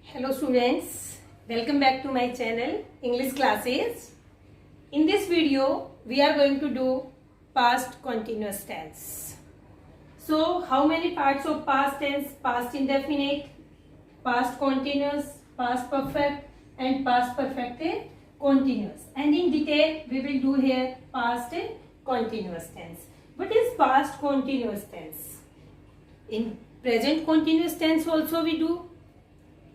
Hello students, welcome back to my channel English classes. In this video we are going to do past continuous tense. So how many parts of past tense? Past indefinite, past continuous, past perfect and past perfect continuous. And in detail we will do here past continuous tense. What is past continuous tense? In present continuous tense also we do.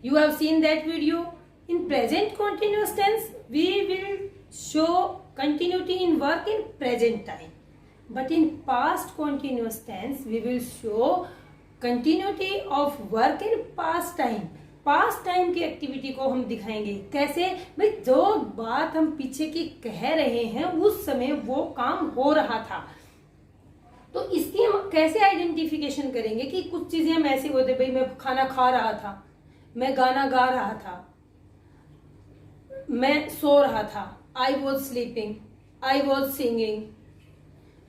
You have seen that video. In present continuous tense, we will show continuity in work in present time. But in past continuous tense, we will show continuity of work in past time. Past time की activity को हम दिखाएंगे कैसे भाई, जो बात हम पीछे की कह रहे हैं उस समय वो काम हो रहा था, तो इसकी हम कैसे आइडेंटिफिकेशन करेंगे कि कुछ चीजें हम ऐसे होते, भाई मैं खाना खा रहा था, मैं गाना गा रहा था, मैं सो रहा था, I was sleeping, I was singing,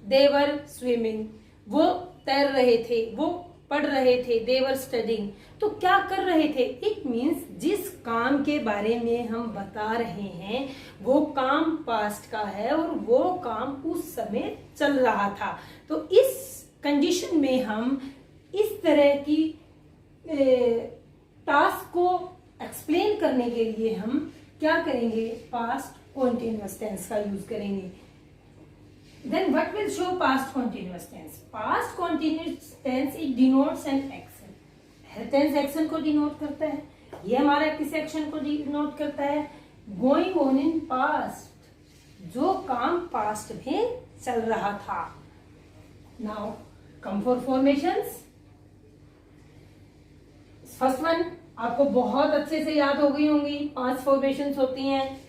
they were swimming, वो तैर रहे थे, वो पढ़ रहे थे, दे वर स्टडिंग। तो क्या कर रहे थे? इट मीन्स जिस काम के बारे में हम बता रहे हैं वो काम पास्ट का है और वो काम उस समय चल रहा था। तो इस कंडीशन में हम इस तरह की टास्क को एक्सप्लेन करने के लिए हम क्या करेंगे? पास्ट कॉन्टिन्यूअस टेंस का यूज करेंगे। Then what will show past continuous tense? Past continuous tense it denotes an action. Tense action को डिनोट करता है। ये हमारा किस एक्शन को डिनोट करता है? गोइंग ऑन इन पास्ट, जो काम पास्ट में चल रहा था। Now come for formations. First one आपको बहुत अच्छे से याद हो गई होंगी। 5 फॉर्मेशंस होती हैं।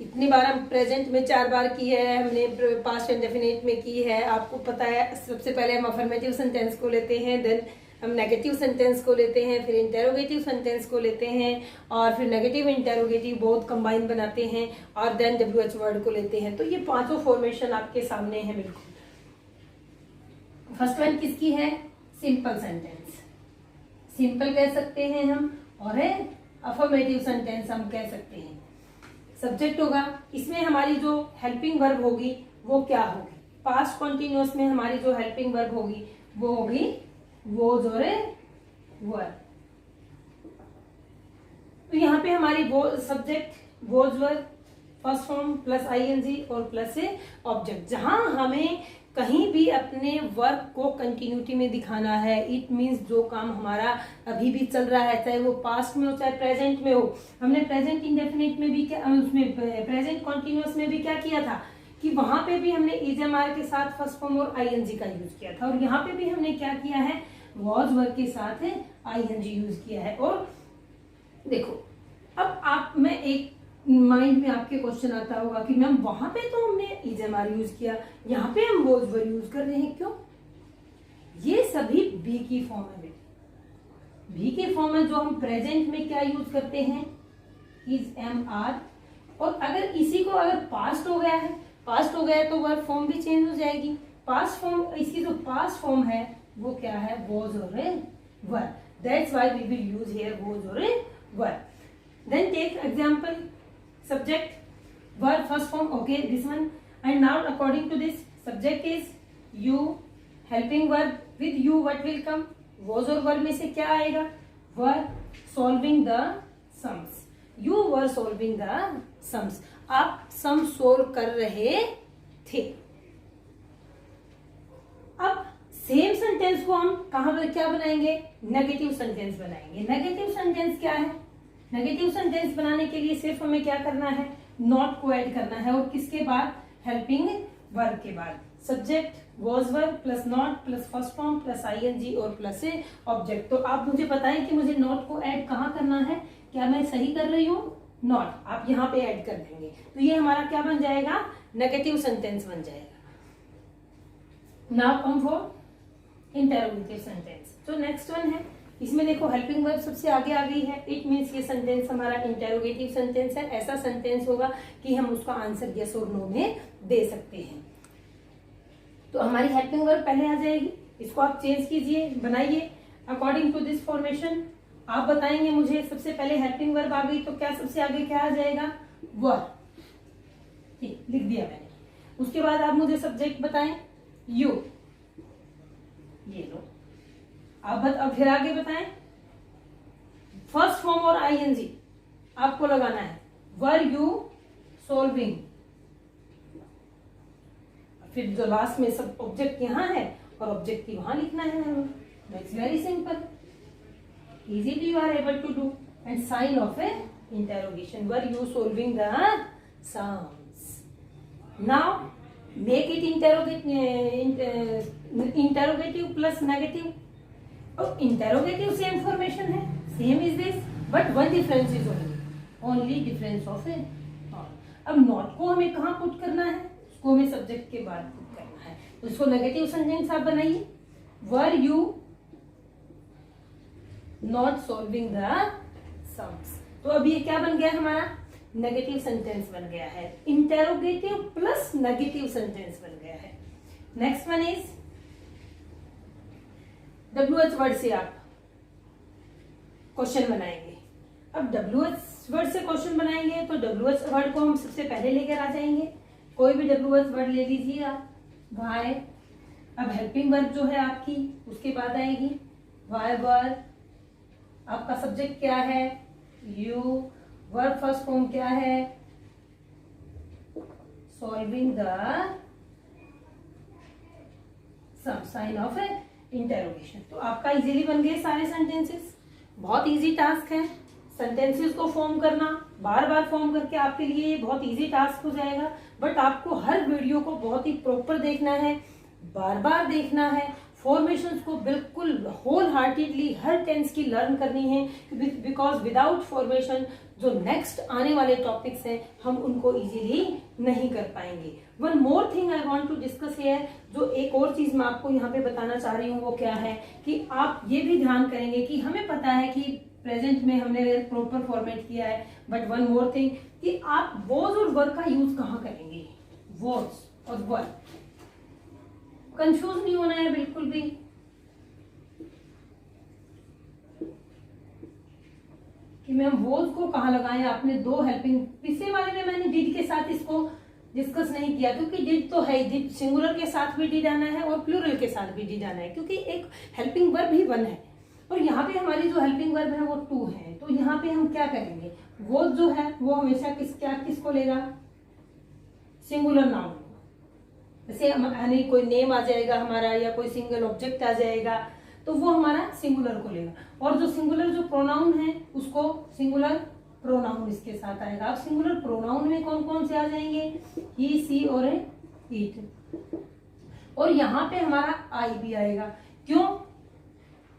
इतनी बार हम प्रेजेंट में 4 बार की है, हमने पास्ट इंडेफिनिट में की है, आपको पता है। सबसे पहले हम अफर्मेटिव सेंटेंस को लेते हैं, देन हम नेगेटिव सेंटेंस को लेते हैं, फिर इंटेरोगेटिव सेंटेंस को लेते हैं और फिर नेगेटिव इंटेरोगेटिव बहुत कंबाइन बनाते हैं और देन WH वर्ड को लेते हैं। तो ये 5 फॉर्मेशन आपके सामने है बिल्कुल। फर्स्ट वन किसकी है? सिंपल सेंटेंस, सिंपल कह सकते हैं हम, और अफर्मेटिव सेंटेंस हम कह सकते हैं। सब्जेक्ट होगा, इसमें हमारी जो हेल्पिंग वर्ब होगी वो क्या होगी? पास्ट कॉन्टिन्यूअस में हमारी जो हेल्पिंग वर्ब होगी वो होगी वॉज और वर। तो यहाँ पे हमारी वो subject was were, first form plus ING और प्लस से ऑब्जेक्ट। जहां हमें कहीं भी अपने वर्क को कंटिन्यूटी में दिखाना है, इट मींस जो काम हमारा अभी भी चल रहा है, चाहे वो पास्ट में हो चाहे प्रेजेंट में हो। हमने प्रेजेंट इंडेफिनिट में भी क्या, उसमें प्रेजेंट कॉन्टिन्यूअस में भी क्या किया था कि वहां पे भी हमने इजएमआर के साथ फर्स्ट फॉर्म और आईएनजी का यूज किया था, और यहाँ पे भी हमने क्या किया है? वॉज वर्क के साथ आईएनजी यूज किया है। और देखो अब आप में एक माइंड में आपके क्वेश्चन आता होगा कि मैम वहां पे तो हमने इजएमआर यूज किया, यहाँ पे हम वॉज वर्क यूज कर रहे हैं, क्यों? ये सभी बी की फॉर्म है बेटे। बी की फॉर्म है जो हम प्रेजेंट में क्या यूज करते हैं? Is am are. और अगर इसी को अगर पास्ट हो गया है, पास्ट हो गया है तो वर्ब फॉर्म भी चेंज हो जाएगी। पास्ट फॉर्म, इसकी जो पास्ट फॉर्म है वो क्या है? वॉज और were. That's why we will use here was और were. Then take example, subject, verb, first form, okay, this one. And now according to this, subject is you, helping verb with you, what will come? Was और verb में से क्या आएगा? Were solving the sums. You were solving the sums. आप sum solve कर रहे थे। अब सेम सेंटेंस को हम कहाँ पर क्या बनाएंगे? नेगेटिव सेंटेंस बनाएंगे। नेगेटिव सेंटेंस क्या है? नेगेटिव सेंटेंस बनाने के लिए सिर्फ हमें क्या करना है? नॉट को ऐड करना है। और किसके बाद? हेल्पिंग वर्ब के बाद। Subject was verb plus not plus first form plus ING और प्लस ऑब्जेक्ट। तो आप मुझे बताएं कि मुझे नॉट को ऐड कहाँ करना है? क्या मैं सही कर रही हूँ? नॉट आप यहाँ पे ऐड कर देंगे तो ये हमारा क्या बन जाएगा? नेगेटिव सेंटेंस बन जाएगा। Now come for interrogative sentence. जो नेक्स्ट वन है, इसमें देखो हेल्पिंग वर्ब सबसे आगे आ गई है। इट मीन्स ये सेंटेंस हमारा इंटेरोगेटिव सेंटेंस है। ऐसा सेंटेंस होगा कि हम उसका आंसर यस और नो में दे सकते हैं। तो हमारी हेल्पिंग वर्ब पहले आ जाएगी, इसको आप चेंज कीजिए, बनाइए अकॉर्डिंग टू दिस फॉर्मेशन। आप बताएंगे मुझे, सबसे पहले हेल्पिंग वर्ब आ गई तो क्या सबसे आगे क्या आ जाएगा, वर। ठीक, लिख दिया मैंने। उसके बाद आप मुझे सब्जेक्ट बताएं, यू, ये लो। अब फिर आगे बताएं, फर्स्ट फॉर्म और आईएनजी आपको लगाना है, वर यू सोल्विंग। फिर जो लास्ट में सब ऑब्जेक्ट यहां है और ऑब्जेक्टिव वहां लिखना है हमें। It's very simple, easily you are able to do. And sign of a interrogation, were you solving the sums? Now make it interrogative plus negative. अब interrogative same formation है, same is this, but one difference is only difference of a not. अब not को हमें कहाँ put करना है, उसको हमें सब्जेक्ट के बाद पुट करना है, तो इसको नेगेटिव सेंटेंस आप बनाइए, were you not solving the sums. तो अब ये क्या बन गया हमारा, नेगेटिव सेंटेंस बन गया है, इंटेरोगेटिव प्लस नेगेटिव सेंटेंस बन गया है। Next one is WH word से आप क्वेश्चन बनाएंगे। अब WH वर्ड से क्वेश्चन बनाएंगे तो WH वर्ड को हम सबसे पहले लेकर आ जाएंगे, कोई भी WH वर्ड ले लीजिए आप, वाई। अब हेल्पिंग वर्ब जो है आपकी उसके बाद आएगी वाई वर्ब, आपका सब्जेक्ट क्या है, यू, वर्ब फर्स्ट फॉर्म क्या है, solving the sum, sign of interrogation. तो आपका इजीली बन गए सारे सेंटेंसेस। बहुत इजी टास्क है सेंटेंसेस को फॉर्म करना, बार बार फॉर्म करके आपके लिए ये बहुत इजी टास्क हो जाएगा। बट आपको हर वीडियो को बहुत ही प्रॉपर देखना है, बार बार देखना है, फॉर्मेशंस को बिल्कुल होल हार्टेडली हर टेंस की लर्न करनी है, बिकॉज विदाउट फॉर्मेशन जो नेक्स्ट आने वाले टॉपिक्स हैं हम उनको इजीली नहीं कर पाएंगे। One more thing I want to discuss here, जो एक और चीज मैं आपको यहाँ पे बताना चाह रही हूँ वो क्या है कि आप ये भी ध्यान करेंगे कि हमें पता है कि प्रेजेंट में हमने प्रॉपर फॉर्मेट किया है, बट वन मोर थिंग कि आप वॉज और वर का यूज कहाँ करेंगे, वॉज और वर। कंफ्यूज नहीं होना है बिल्कुल भी, कि मैम वॉज को कहाँ लगाएं। आपने दो हेल्पिंग, पिछले वाले में मैंने डिड के साथ इसको डिस्कस नहीं किया, क्योंकि डिड तो है, डिड सिंगुलर के साथ भी डिड आना है और प्लूरल के साथ भी डिड आना है, क्योंकि एक हेल्पिंग वर्ब ही वन है और यहाँ पे हमारी जो हेल्पिंग वर्ब है वो टू है। तो यहाँ पे हम क्या करेंगे, वॉज जो है वो हमेशा किसको लेगा, सिंगुलर नाउन। जैसे यानी कोई नेम आ जाएगा हमारा या कोई सिंगल ऑब्जेक्ट आ जाएगा तो वो हमारा सिंगुलर को लेगा, और जो सिंगुलर जो प्रोनाउन है उसको सिंगुलर प्रोनाउन इसके साथ आएगा। अब सिंगुलर प्रोनाउन में कौन कौन से आ जाएंगे, ही, सी और इट, और यहाँ पे हमारा आई भी आएगा। क्यों,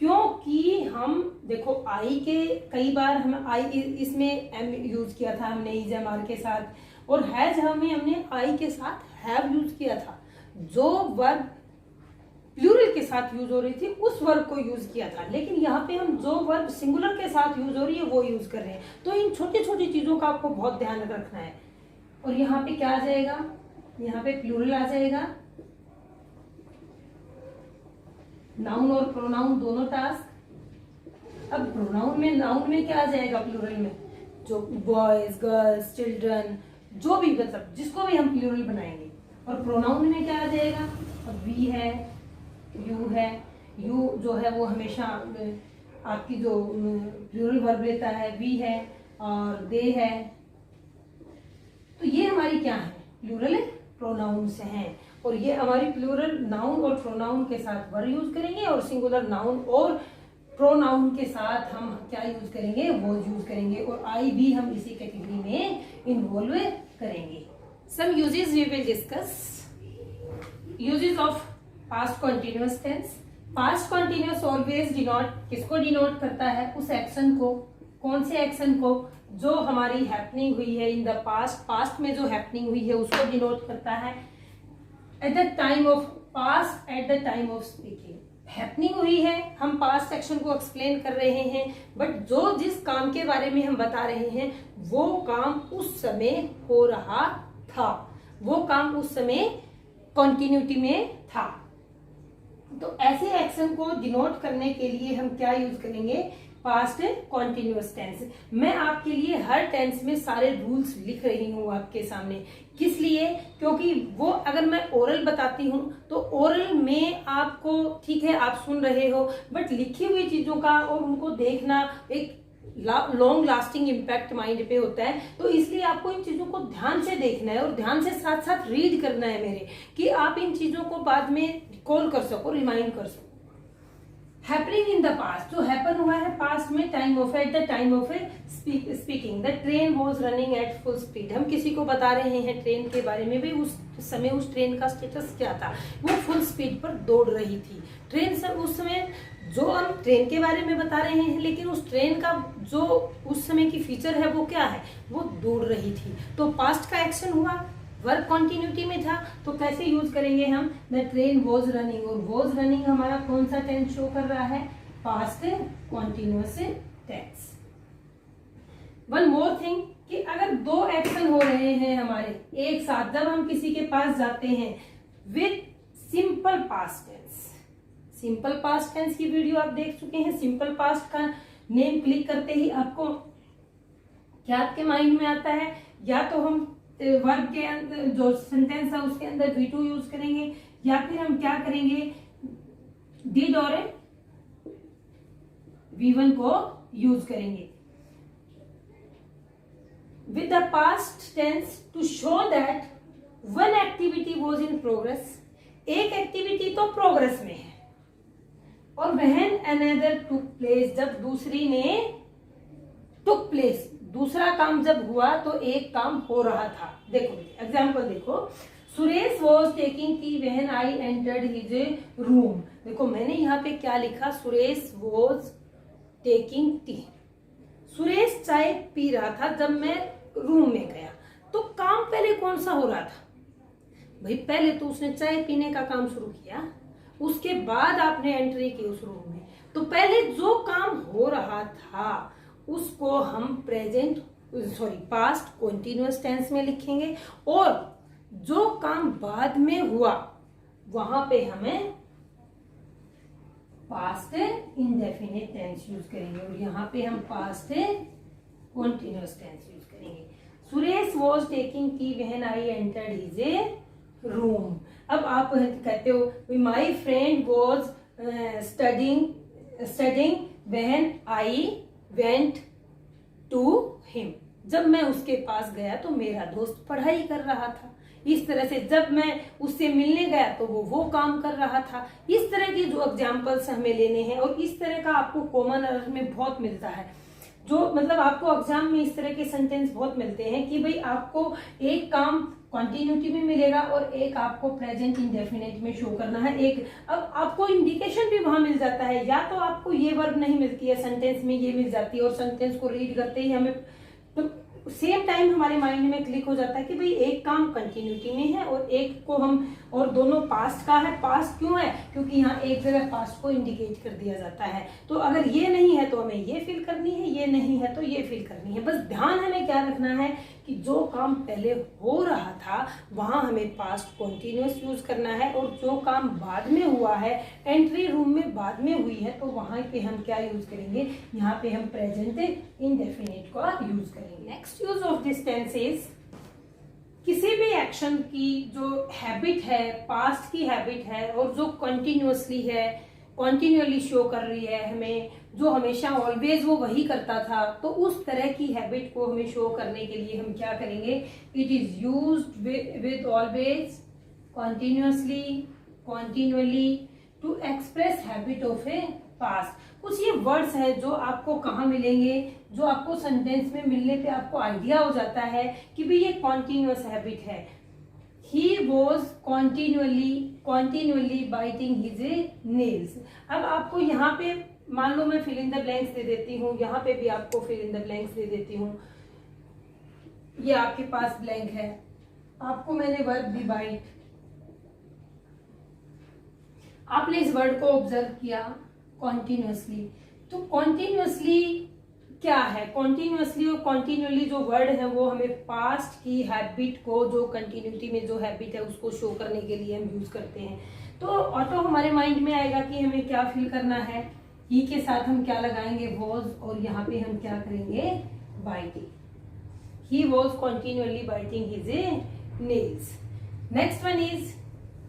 क्योंकि हम देखो आई के कई बार हम आई इसमें एम यूज किया था हमने इज एम आर के साथ, और हैज हमने आई के साथ हैव यूज किया था। जो वर्ब प्लूरल के साथ यूज हो रही थी उस वर्ब को यूज किया था, लेकिन यहाँ पे हम जो वर्ब सिंगुलर के साथ यूज हो रही है वो यूज कर रहे हैं। तो इन छोटी छोटी चीजों का आपको बहुत ध्यान रखना है। और यहाँ पे क्या आ जाएगा, यहाँ पे प्लूरल आ जाएगा, नाउन और प्रोनाउन दोनों टास्क। अब प्रोनाउन में, नाउन में क्या आ जाएगा, प्लूरल में जो बॉयज, गर्ल्स, चिल्ड्रन, जो भी मतलब जिसको भी हम प्लूरल बनाएंगे। और प्रोनाउन में क्या आ जाएगा, अब वी है, यू है, यू जो है वो हमेशा आपकी जो प्लूरल वर्ब लेता है, वी है और दे है। तो ये हमारी क्या है, प्लूरल प्रोनाउन से हैं, और ये हमारी प्लूरल नाउन और प्रोनाउन के साथ वर यूज करेंगे, और सिंगुलर नाउन और प्रोनाउन के साथ हम क्या यूज करेंगे, वॉज यूज करेंगे, और आई भी हम इसी कैटेगरी में इन्वॉल्व करेंगे। Some uses we will discuss. Uses of past continuous tense. Past continuous always denote, किसको डिनोट करता है, उस एक्शन को, कौन से एक्शन को, जो हमारी हैपनिंग हुई है इन द पास्ट, पास्ट में जो हैपनिंग हुई है उसको डिनोट करता है। At the time of past, at the time of speaking, happening हुई है, हम पास्ट एक्शन को एक्सप्लेन कर रहे हैं, बट जो जिस काम के बारे में हम बता रहे हैं वो काम उस समय हो रहा था, वो काम उस समय कॉन्टिन्यूटी में था। तो ऐसे एक्शन को डिनोट करने के लिए हम क्या यूज करेंगे, पास्ट कॉन्टिन्यूअस टेंस। मैं आपके लिए हर टेंस में सारे रूल्स लिख रही हूँ आपके सामने, किस लिए? क्योंकि वो अगर मैं ओरल बताती हूँ तो ओरल में आपको, ठीक है आप सुन रहे हो, बट लिखी हुई चीजों का और उनको देखना एक लॉन्ग लास्टिंग इम्पैक्ट माइंड पे होता है। तो इसलिए आपको इन चीजों को ध्यान से देखना है और ध्यान से साथ साथ रीड करना है मेरे, कि आप इन चीजों को बाद में रिकॉल कर सको, रिमाइंड कर सको। हैपनिंग इन द पास्ट, जो हैपन हुआ है पास्ट में, time of, at the time of speaking the train was running at full speed. हम किसी को बता रहे हैं ट्रेन के बारे में, भी उस समय उस ट्रेन का स्टेटस क्या था, वो फुल स्पीड पर दौड़ रही थी ट्रेन। सब उस समय जो हम ट्रेन के बारे में बता रहे हैं, लेकिन उस ट्रेन का जो उस समय की फीचर है वो क्या है, वो दौड़ रही थी। तो पास्ट का एक्शन हुआ, वर्ब कॉन्टिन्यूटी में था, तो कैसे यूज करेंगे हम, द ट्रेन वॉज रनिंग। और वॉज रनिंग हमारा कौन सा टेंस शो कर रहा है, past continuous tense. One more thing, कि अगर दो एक्शन हो रहे हैं हमारे एक साथ, जब हम किसी के पास जाते हैं with simple past tense. Simple past tense की वीडियो आप देख चुके हैं। सिंपल पास्ट का नेम क्लिक करते ही आपको क्या आपके माइंड में आता है, या तो हम वर्ब के अंदर जो सेंटेंस है उसके अंदर V2 यूज करेंगे, या फिर हम क्या करेंगे, डिड और V1 को यूज करेंगे। With the past tense to show that one activity was in progress. एक एक्टिविटी तो प्रोग्रेस में है, और व्हेन अनदर टुक प्लेस, जब दूसरी ने टुक प्लेस, दूसरा काम जब हुआ तो एक काम हो रहा था। देखो एग्जाम्पल देखो, Suresh was taking tea when I entered his room. देखो मैंने यहाँ पे क्या लिखा, Suresh was taking T. Suresh चाय पी रहा था जब मैं रूम में गया। तो काम पहले कौन सा हो रहा था भाई, पहले तो उसने चाय पीने का काम शुरू किया, उसके बाद आपने एंट्री की उस रूम में। तो पहले जो काम हो रहा था उसको हम पास्ट कॉन्टिन्यूअस टेंस में लिखेंगे, और जो काम बाद में हुआ वहां पे हमें पास्ट इंडेफिनिट टेंस यूज करेंगे, और यहाँ पे हम पास्ट कॉन्टिन्यूअस टेंस यूज करेंगे। Suresh was taking tea when I entered his room. अब आप कहते हो my friend was studying when I went to him. जब मैं उसके पास गया तो मेरा दोस्त पढ़ाई कर रहा था। इस तरह से जब मैं उससे मिलने गया तो वो काम कर रहा था। इस तरह की जो एग्जाम्पल्स हमें लेने हैं, और इस तरह का आपको कॉमन अर्थ में बहुत मिलता है, जो मतलब आपको एग्जाम में इस तरह के सेंटेंस बहुत मिलते हैं कि भाई आपको एक काम कॉन्टिन्यूटी में मिलेगा और एक आपको प्रेजेंट इंडेफिनिट में शो करना है। एक अब आपको इंडिकेशन भी वहां मिल जाता है, या तो आपको ये वर्ब नहीं मिलती है सेंटेंस में, ये मिल जाती है, और सेंटेंस को रीड करते ही हमें तो सेम टाइम हमारे माइंड में क्लिक हो जाता है कि भाई एक काम कंटिन्यूटी में है और एक को हम, और दोनों पास्ट का है। पास्ट क्यों है, क्योंकि यहाँ एक जगह पास्ट को इंडिकेट कर दिया जाता है। तो अगर ये नहीं है तो हमें ये फील करनी है, ये नहीं है तो ये फील करनी है। बस ध्यान हमें क्या रखना है कि जो काम पहले हो रहा था वहां हमें पास्ट कॉन्टिन्यूअस यूज करना है, और जो काम बाद में हुआ है, एंट्री रूम में बाद में हुई है, तो वहां पे हम क्या यूज करेंगे, यहाँ पे हम प्रेजेंट इंडेफिनिट का यूज करेंगे। Next use of this tense is, किसी भी एक्शन की जो हैबिट है, पास्ट की हैबिट है, और जो कंटिन्यूअसली है, कॉन्टिन्यूअली शो कर रही है हमें, जो हमेशा ऑलवेज वो वही करता था, तो उस तरह की हैबिट को हमें शो करने के लिए हम क्या करेंगे, it is used with always, continuously, continually to express habit of a past. कुछ ये वर्ड्स है जो आपको कहाँ मिलेंगे, जो आपको सेंटेंस में मिलने पे आपको आइडिया हो जाता है कि भाई ये कॉन्टिन्यूअस हैबिट है। He was continually biting his nails। अब आपको यहाँ पे मान लो मैं फिल इन द ब्लैंक्स दे देती हूँ, यहाँ पे भी आपको फिल इन द ब्लैंक्स दे देती हूँ। ये आपके पास ब्लैंक है, आपको मैंने वर्ब दी बाइट, आपने इस वर्ड को ऑब्जर्व किया कॉन्टिन्यूअसली। तो कॉन्टिन्यूअसली क्या है, कॉन्टिन्यूअसली और कॉन्टिन्यूअली जो वर्ड है वो हमें पास्ट की हैबिट को, जो कंटिन्यूटी में जो हैबिट है उसको शो करने के लिए हम यूज करते हैं। तो ऑटो हमारे माइंड में आएगा कि हमें क्या फील करना है, ही के साथ हम क्या लगाएंगे, वॉज, और यहाँ पे हम क्या करेंगे, biting. He was continually biting his nails. Next one is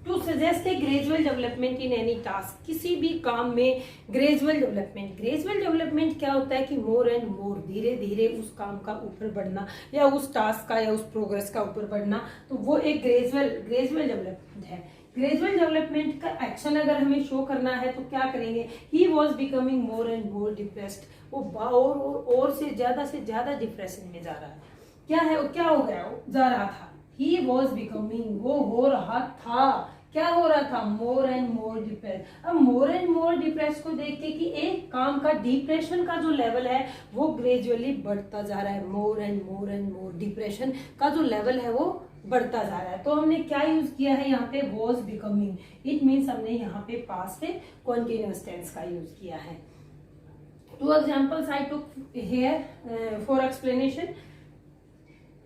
to suggest a gradual development in any task. किसी भी काम में ग्रेजुअल डेवलपमेंट, ग्रेजुअल डेवलपमेंट क्या होता है कि मोर एंड मोर, धीरे धीरे उस काम का ऊपर बढ़ना या उस टास्क का या उस प्रोग्रेस का ऊपर बढ़ना, तो वो एक ग्रेजुअल डेवलपमेंट है। ग्रेजुअल डेवलपमेंट का एक्शन अगर हमें शो करना है तो क्या करेंगे, he was becoming more and more depressed, वो और से ज्यादा डिप्रेशन में जा रहा है। क्या है, क्या हो गया, जा रहा था, ही वॉज बिकमिंग, वो हो रहा था, क्या हो रहा था, मोर एंड मोर डिप्रेस। अब मोर एंड मोर डिप्रेस को देख के कि एक काम का डिप्रेशन का जो लेवल है वो ग्रेजुअली बढ़ता जा रहा है, मोर एंड मोर डिप्रेशन का जो लेवल है वो बढ़ता जा रहा है। तो हमने क्या यूज किया है यहाँ पे, वॉज बिकमिंग, इट मीन्स हमने यहाँ पे पास्ट कॉन्टिन्यूअस टेंस का यूज किया है। 2 examples I took here for explanation.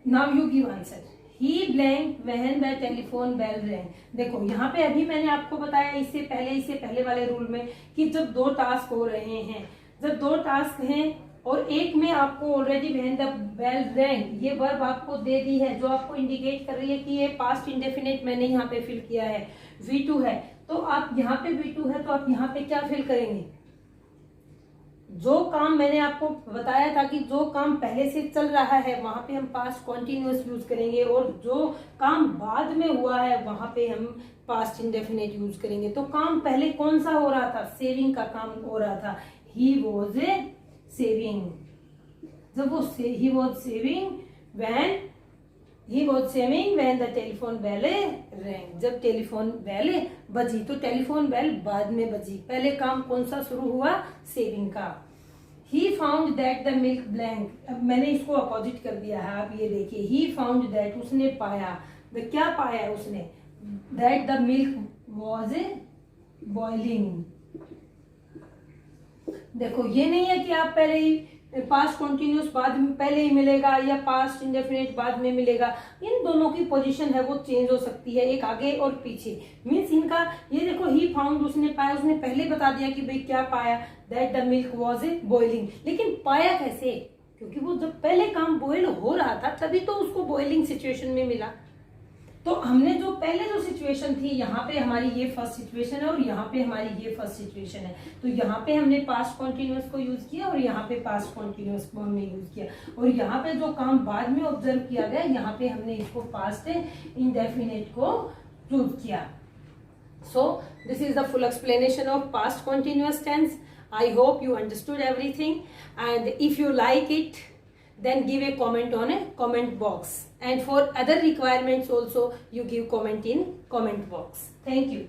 Now you give answer. He blank when the telephone bell rang. देखो यहाँ पे अभी मैंने आपको बताया इससे पहले वाले रूल में कि जब 2 टास्क हो रहे हैं, जब 2 टास्क हैं और एक में आपको already when the bell rang ये वर्ब आपको दे दी है जो आपको इंडिकेट कर रही है कि ये पास्ट इंडेफिनिट मैंने यहाँ पे फिल किया है, V2 है, तो आप यहाँ पे V2 है तो आप यहाँ पे क्या फिल करेंगे, जो काम मैंने आपको बताया था कि जो काम पहले से चल रहा है वहां पे हम पास्ट कॉन्टिन्यूअस यूज करेंगे, और जो काम बाद में हुआ है वहां पे हम पास्ट इंडेफिनिट यूज करेंगे। तो काम पहले कौन सा हो रहा था, सेविंग का काम हो रहा था, ही वॉज सेविंग, जब वो he was shaving when the telephone bell rang, जब टेलीफोन बेल बजी, तो टेलीफोन बेल बाद में बजी, पहले काम कौन सा शुरू हुआ, सेविंग का। He found that the milk blank, अब मैंने इसको अपोजिट कर दिया है, आप ये देखिए, ही फाउंड दैट, उसने पाया, क्या पाया उसने, that the milk was boiling. देखो ये नहीं है कि आप पहले ही पास्ट कॉन्टिन्यूस बाद में पहले ही मिलेगा या पास्ट इंडेफिनिट बाद में मिलेगा, इन दोनों की पोजीशन है वो चेंज हो सकती है, एक आगे और पीछे। मीन्स इनका ये देखो, ही फाउंड उसने पाया, उसने पहले बता दिया कि भाई क्या पाया, that the milk was boiling, लेकिन पाया कैसे, क्योंकि वो जब पहले काम बॉयल हो रहा था तभी तो उसको बॉइलिंग सिचुएशन में मिला। तो हमने जो पहले जो सिचुएशन थी, यहाँ पे हमारी ये फर्स्ट सिचुएशन है और यहाँ पे हमारी ये फर्स्ट सिचुएशन है, तो यहाँ पे हमने पास्ट कॉन्टिन्यूअस को यूज किया और यहाँ पे पास्ट कॉन्टिन्यूअस को हमने यूज किया, और यहाँ पे जो काम बाद में ऑब्जर्व किया गया यहाँ पे हमने इसको पास्ट इंडेफिनिट को यूज किया। So this is the full explanation of past continuous tense. I hope you understood everything, and if you like it, then give a comment on a comment box, and for other requirements also you give comment in comment box. Thank you.